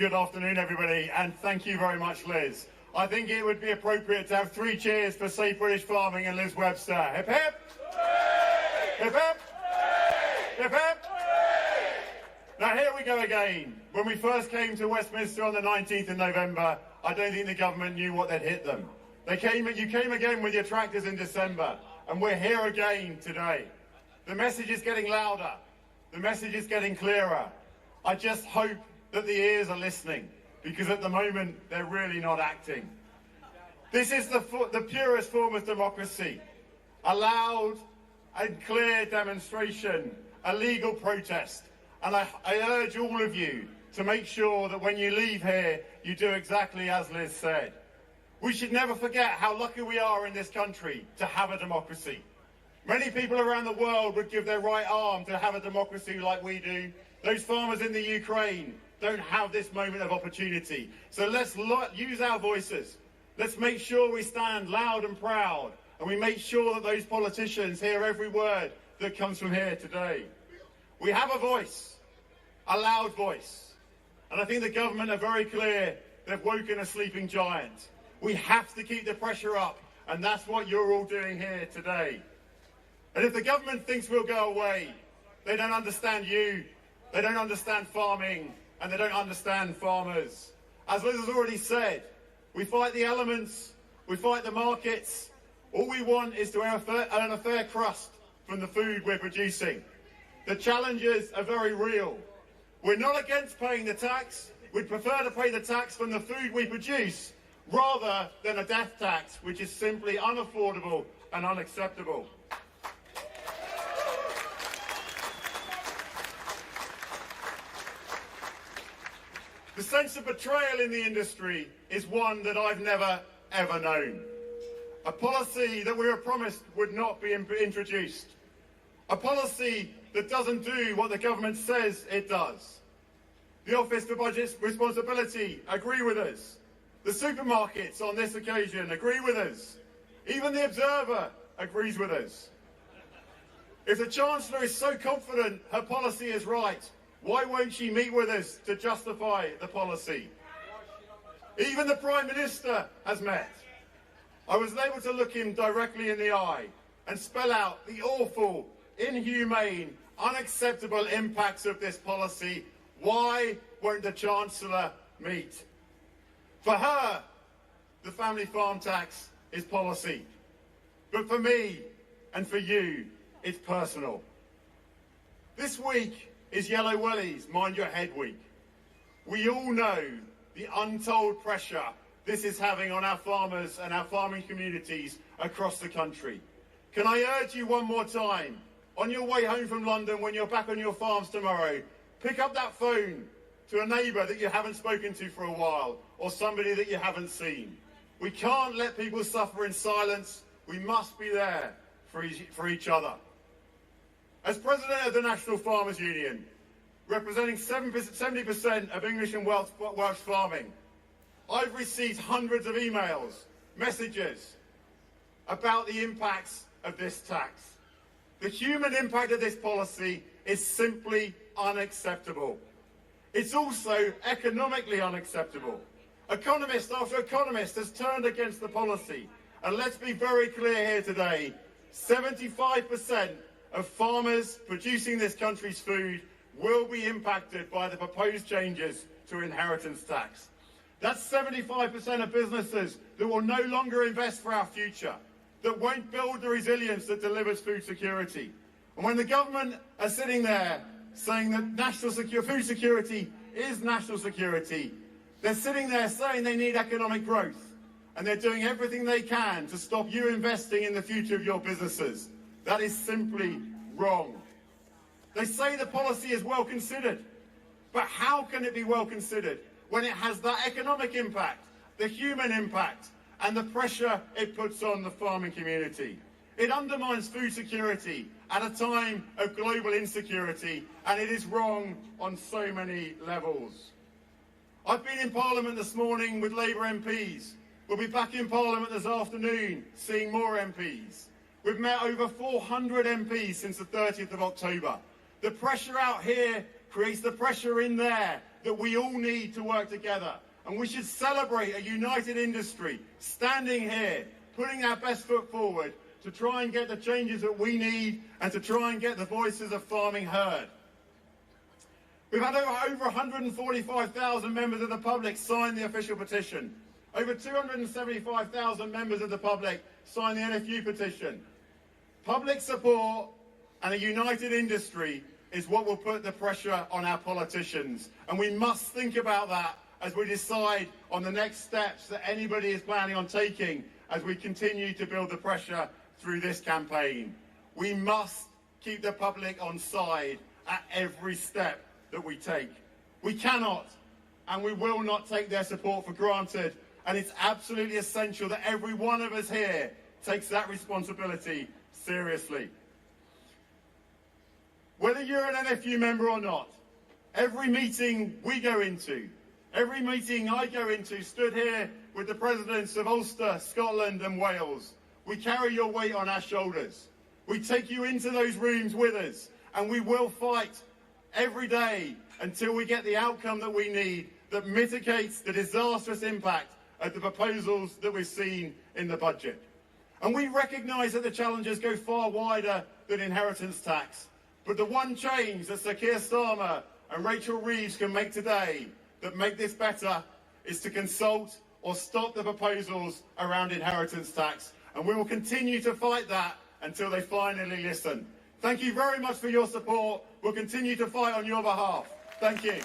Good afternoon, everybody, and thank you very much, Liz. I think it would be appropriate to have 3 cheers for Safe British Farming and Liz Webster. Hip hip! Hip hip! Hip hip! Now here we go again. When we first came to Westminster on the 19th of November, I don't think the government knew what they'd hit them. You came again with your tractors in December, and we're here again today. The message is getting louder. The message is getting clearer. I just hope that the ears are listening, because at the moment they're really not acting. This is the purest form of democracy. A loud and clear demonstration, a legal protest. And I urge all of you to make sure that when you leave here, you do exactly as Liz said. We should never forget how lucky we are in this country to have a democracy. Many people around the world would give their right arm to have a democracy like we do. Those farmers in the Ukraine don't have this moment of opportunity. So let's use our voices. Let's make sure we stand loud and proud, and we make sure that those politicians hear every word that comes from here today. We have a voice, a loud voice. And I think the government are very clear they've woken a sleeping giant. We have to keep the pressure up, and that's what you're all doing here today. And if the government thinks we'll go away, they don't understand you, they don't understand farming, and they don't understand farmers. As Liz has already said, we fight the elements, we fight the markets. All we want is to earn a fair crust from the food we're producing. The challenges are very real. We're not against paying the tax. We'd prefer to pay the tax from the food we produce rather than a death tax, which is simply unaffordable and unacceptable. The sense of betrayal in the industry is one that I've never, ever known. A policy that we were promised would not be introduced. A policy that doesn't do what the government says it does. The Office for Budget Responsibility agree with us. The supermarkets on this occasion agree with us. Even the Observer agrees with us. If the Chancellor is so confident her policy is right, why won't she meet with us to justify the policy? Even the Prime Minister has met. I was able to look him directly in the eye and spell out the awful, inhumane, unacceptable impacts of this policy. Why won't the Chancellor meet? For her, the family farm tax is policy. But for me and for you, it's personal. This week is Yellow Wellies Mind Your Head Week. We all know the untold pressure this is having on our farmers and our farming communities across the country. Can I urge you one more time, on your way home from London, when you're back on your farms tomorrow, pick up that phone to a neighbour that you haven't spoken to for a while, or somebody that you haven't seen. We can't let people suffer in silence. We must be there for each other. As President of the National Farmers Union, representing 70% of English and Welsh farming, I've received hundreds of emails, messages about the impacts of this tax. The human impact of this policy is simply unacceptable. It's also economically unacceptable. Economist after economist has turned against the policy. And let's be very clear here today, 75% of farmers producing this country's food will be impacted by the proposed changes to inheritance tax. That's 75% of businesses that will no longer invest for our future, that won't build the resilience that delivers food security. And when the government are sitting there saying that food security is national security, they're sitting there saying they need economic growth, and they're doing everything they can to stop you investing in the future of your businesses. That is simply wrong. They say the policy is well considered, but how can it be well considered when it has that economic impact, the human impact, and the pressure it puts on the farming community? It undermines food security at a time of global insecurity, and it is wrong on so many levels. I've been in Parliament this morning with Labour MPs. We'll be back in Parliament this afternoon, seeing more MPs. We've met over 400 MPs since the 30th of October. The pressure out here creates the pressure in there, that we all need to work together. And we should celebrate a united industry, standing here, putting our best foot forward to try and get the changes that we need and to try and get the voices of farming heard. We've had over 145,000 members of the public sign the official petition. Over 275,000 members of the public signed the NFU petition. Public support and a united industry is what will put the pressure on our politicians. And we must think about that as we decide on the next steps that anybody is planning on taking as we continue to build the pressure through this campaign. We must keep the public on side at every step that we take. We cannot and we will not take their support for granted, and it's absolutely essential that every one of us here takes that responsibility seriously. Whether you're an NFU member or not, every meeting we go into, every meeting I go into, stood here with the presidents of Ulster, Scotland and Wales, we carry your weight on our shoulders. We take you into those rooms with us, and we will fight every day until we get the outcome that we need that mitigates the disastrous impact of the proposals that we've seen in the budget. And we recognise that the challenges go far wider than inheritance tax. But the one change that Sir Keir Starmer and Rachel Reeves can make today that make this better is to consult or stop the proposals around inheritance tax. And we will continue to fight that until they finally listen. Thank you very much for your support. We'll continue to fight on your behalf. Thank you.